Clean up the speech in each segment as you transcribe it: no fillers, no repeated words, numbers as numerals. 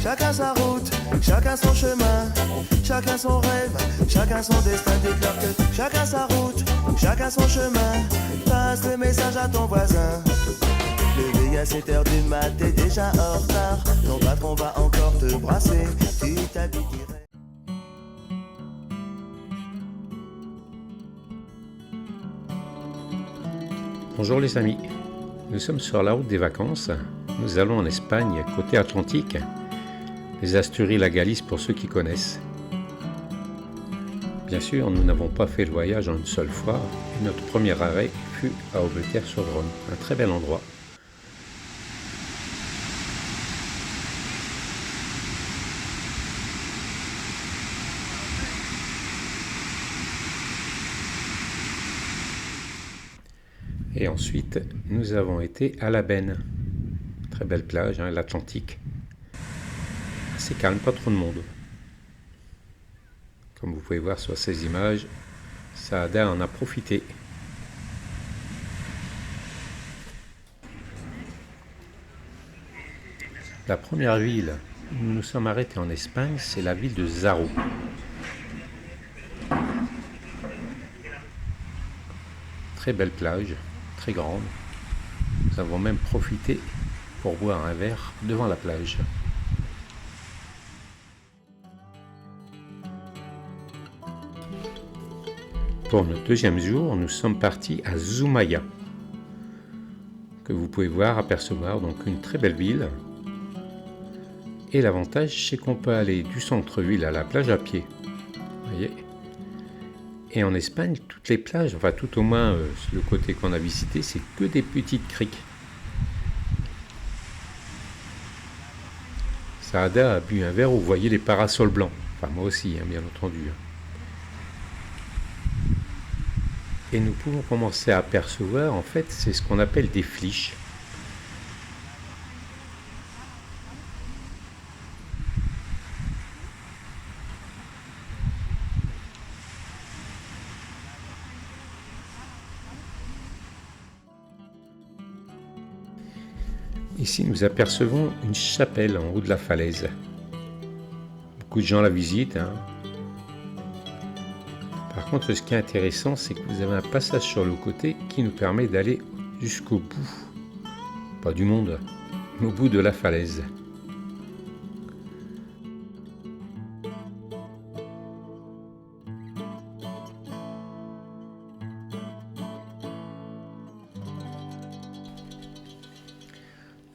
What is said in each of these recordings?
chacun sa route, chacun son chemin, chacun son rêve, chacun son destin. Déclare que chacun sa route, chacun son chemin. Passe le message à ton voisin. Levé à 7h du mat, t'es déjà en retard. Ton patron va encore te brasser. Tu t'habilles direct. Bonjour les amis, nous sommes sur la route des vacances. Nous allons en Espagne, côté Atlantique, les Asturies, la Galice pour ceux qui connaissent. Bien sûr, nous n'avons pas fait le voyage en une seule fois et notre premier arrêt fut à Aubetère-sur-Dronne, un très bel endroit. Et ensuite, nous avons été à La Benne. Très belle plage, l'Atlantique. Assez calme, pas trop de monde. Comme vous pouvez voir sur ces images, Saada en a profité. La première ville où nous nous sommes arrêtés en Espagne, c'est la ville de Zaro. Très belle plage, très grande. Nous avons même profité pour boire un verre devant la plage. Pour notre deuxième jour, nous sommes partis à Zumaya, que vous pouvez voir, apercevoir, donc une très belle ville. Et l'avantage, c'est qu'on peut aller du centre-ville à la plage à pied. Vous voyez ? Et en Espagne, toutes les plages, enfin tout au moins le côté qu'on a visité, c'est que des petites criques. Saada a bu un verre où vous voyez les parasols blancs. Enfin moi aussi, bien entendu. Et nous pouvons commencer à apercevoir, en fait, c'est ce qu'on appelle des flysch. Ici, nous apercevons une chapelle en haut de la falaise. Beaucoup de gens la visitent. Par contre, ce qui est intéressant, c'est que vous avez un passage sur le côté qui nous permet d'aller jusqu'au bout, pas du monde, mais au bout de la falaise.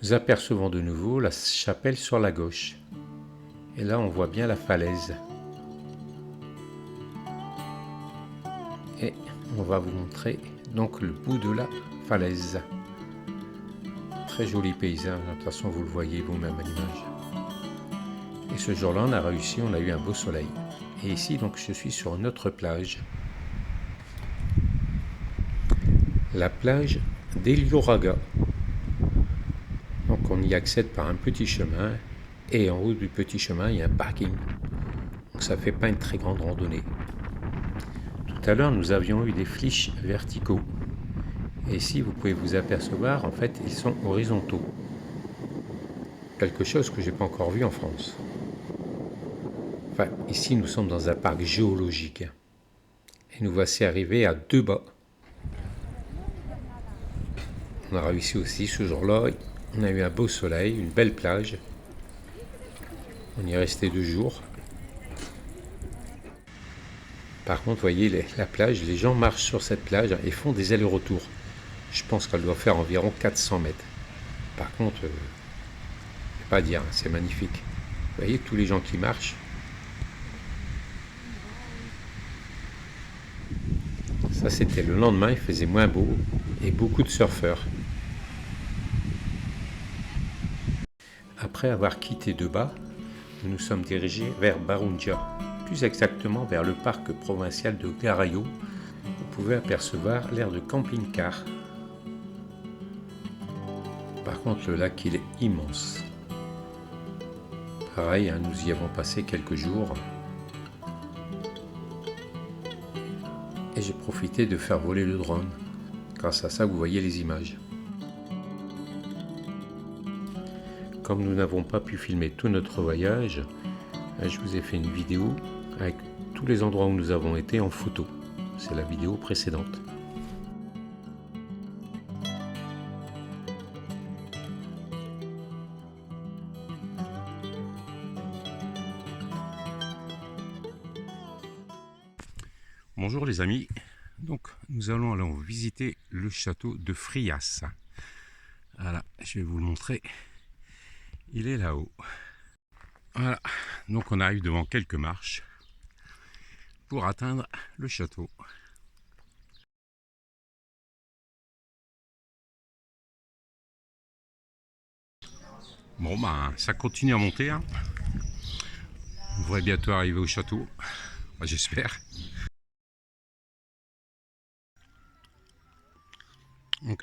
Nous apercevons de nouveau la chapelle sur la gauche. Et là, on voit bien la falaise. Et on va vous montrer donc le bout de la falaise. Très joli paysage, de toute façon vous le voyez vous-même à l'image. Et ce jour-là, on a réussi, on a eu un beau soleil. Et ici, donc, je suis sur une autre plage. La plage d'Elioraga. Donc on y accède par un petit chemin. Et en haut du petit chemin, il y a un parking. Donc ça ne fait pas une très grande randonnée. Tout à l'heure, nous avions eu des flysch verticaux. Et ici, vous pouvez vous apercevoir, en fait, ils sont horizontaux. Quelque chose que je n'ai pas encore vu en France. Enfin, ici, nous sommes dans un parc géologique. Et nous voici arrivés à Deba. On a réussi aussi ce jour-là. On a eu un beau soleil, une belle plage. On y est resté 2 jours. Par contre, vous voyez la plage, les gens marchent sur cette plage et font des allers-retours. Je pense qu'elle doit faire environ 400 mètres. Par contre, je ne vais pas dire, c'est magnifique. Vous voyez tous les gens qui marchent. Ça, c'était le lendemain, il faisait moins beau et beaucoup de surfeurs. Après avoir quitté Deba, nous nous sommes dirigés vers Barunja. Plus exactement vers le parc provincial de Garayo. Vous pouvez apercevoir l'aire de camping-car. Par contre, le lac, il est immense. Pareil, nous y avons passé quelques jours. Et j'ai profité de faire voler le drone. Grâce à ça, vous voyez les images. comme nous n'avons pas pu filmer tout notre voyage, je vous ai fait une vidéo avec tous les endroits où nous avons été en photo. C'est la vidéo précédente. Bonjour les amis, donc nous allons aller visiter le château de Frias. Voilà, je vais vous le montrer, il est là-haut. Voilà, donc on arrive devant quelques marches pour atteindre le château. Bon ben, ça continue à monter, hein. On devrait bientôt arriver au château, enfin, j'espère. Donc,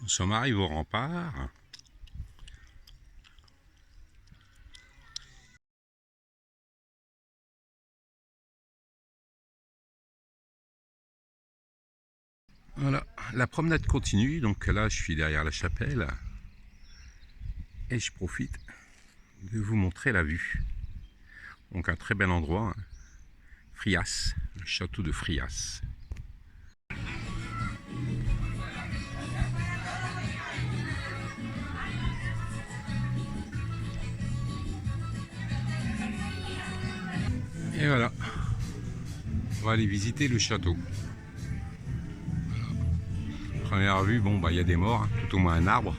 nous sommes arrivés au rempart. Voilà, la promenade continue, donc là je suis derrière la chapelle et je profite de vous montrer la vue. Donc un très bel endroit, hein. Frias, le château de Frias. Et voilà, on va aller visiter le château. Voilà. Première vue, bon bah il y a des morts, hein, tout au moins un arbre.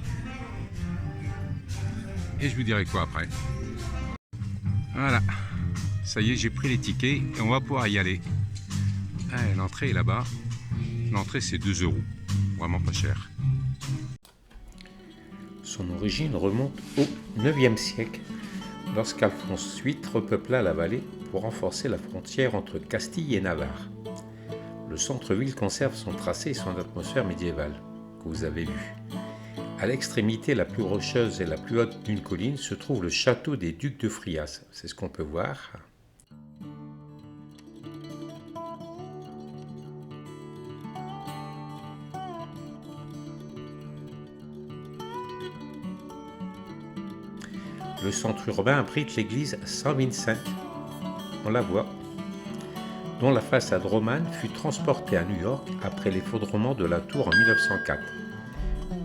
Et je vous dirai quoi après. Voilà, ça y est, j'ai pris les tickets et on va pouvoir y aller. Ah, l'entrée est là-bas. L'entrée c'est 2 €, vraiment pas cher. Son origine remonte au 9e siècle, lorsqu'Alphonse VIII repeupla la vallée pour renforcer la frontière entre Castille et Navarre. Le centre-ville conserve son tracé et son atmosphère médiévale, que vous avez vu. À l'extrémité la plus rocheuse et la plus haute d'une colline se trouve le château des Ducs de Frias. C'est ce qu'on peut voir. Le centre urbain abrite l'église Saint-Vincent, on la voit, dont la façade romane fut transportée à New York après l'effondrement de la tour en 1904.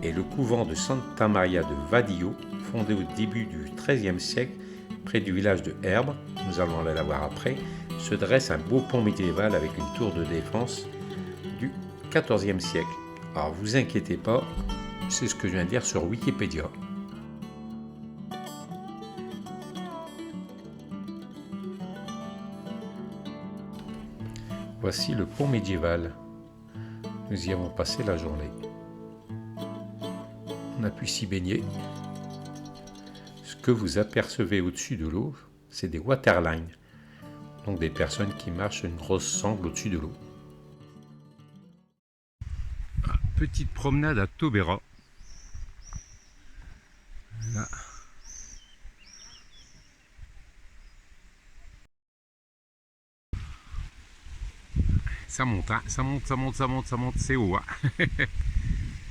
Et le couvent de Santa Maria de Vadillo, fondé au début du XIIIe siècle près du village de Herbe, nous allons aller la voir après, se dresse un beau pont médiéval avec une tour de défense du XIVe siècle. Alors vous inquiétez pas, c'est ce que je viens de dire sur Wikipédia. Voici le pont médiéval. Nous y avons passé la journée. On a pu s'y baigner. Ce que vous apercevez au-dessus de l'eau, c'est des waterlines, donc des personnes qui marchent une grosse sangle au-dessus de l'eau. Petite promenade à Taubera. Là. Ça monte, hein. Ça monte, ça monte, ça monte, ça monte, c'est haut, hein.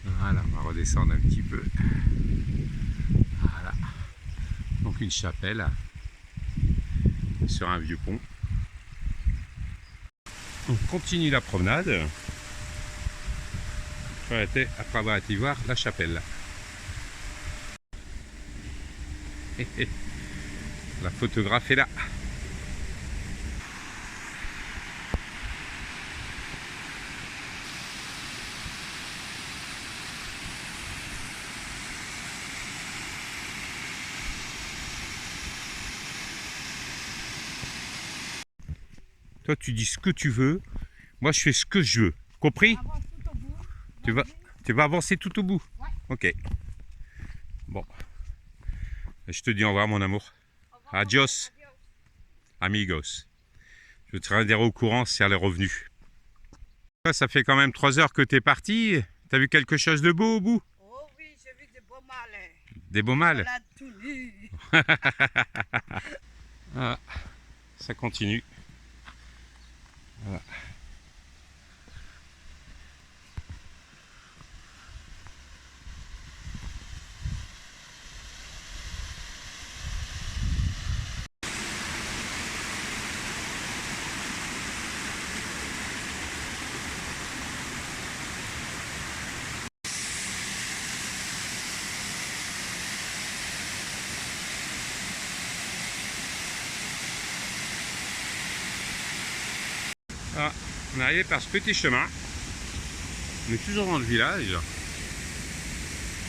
Voilà, on va redescendre un petit peu. Voilà. Donc une chapelle sur un vieux pont. On continue la promenade après avoir été voir la chapelle. La photographe est là. Toi, tu dis ce que tu veux. Moi, je fais ce que je veux. Compris? Tu vas avancer tout au bout? Ouais. Ok. Bon. Je te dis au revoir, mon amour. Adios, amigos. Je te tiendrai au courant si elle est revenue. Ça fait quand même 3 heures que tu es parti. T'as vu quelque chose de beau au bout? Oh oui, j'ai vu des beaux mâles. Des beaux mâles? Voilà, tout nu. Voilà. Ça continue. Voilà. On est arrivé par ce petit chemin. On est toujours dans le village.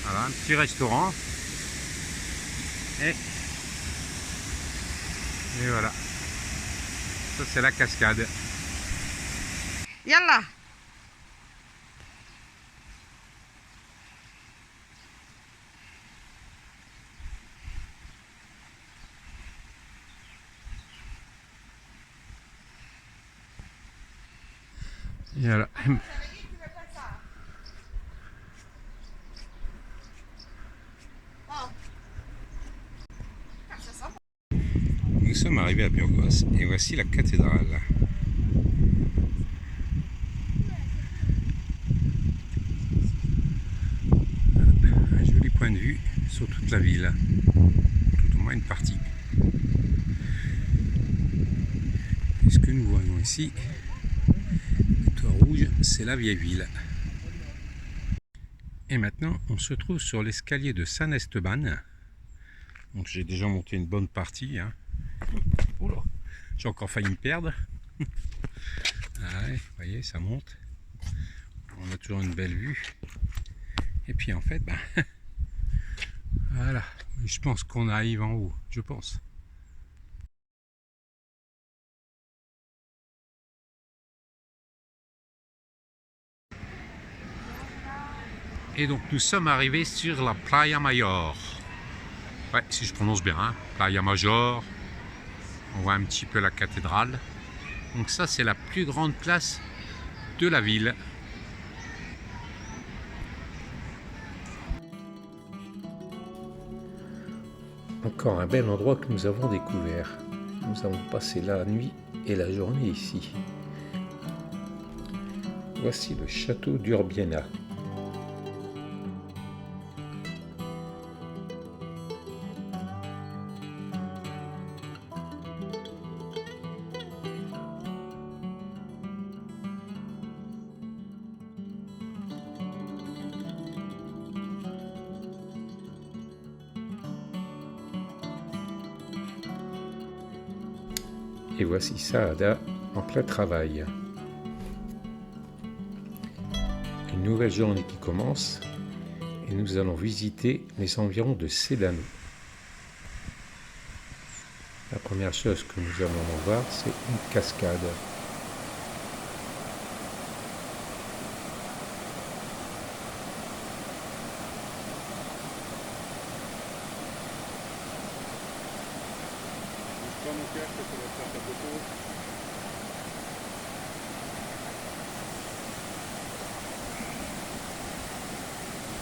Voilà, un petit restaurant. Et voilà. Ça, c'est la cascade. Yalla. Et voilà. Nous sommes arrivés à Burgos et voici la cathédrale. Un joli point de vue sur toute la ville, tout au moins une partie. Et ce que nous voyons ici, le toit rouge, c'est la vieille ville. Et maintenant, on se trouve sur l'escalier de San Esteban. Donc j'ai déjà monté une bonne partie. Hein. Oula, j'ai encore failli me perdre. Ah ouais, vous voyez, ça monte. On a toujours une belle vue. Et puis en fait, ben, voilà. Je pense qu'on arrive en haut, je pense. Et donc nous sommes arrivés sur la Playa Mayor. Ouais, si je prononce bien, hein, Playa Major. On voit un petit peu la cathédrale. Donc ça, c'est la plus grande place de la ville. Encore un bel endroit que nous avons découvert. Nous avons passé la nuit et la journée ici. Voici le château d'Urbiena. Et voici Saada en plein travail. Une nouvelle journée qui commence et nous allons visiter les environs de Sedano. La première chose que nous allons voir, c'est une cascade.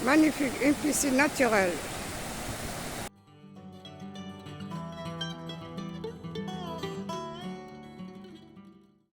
Magnifique, une piscine naturelle.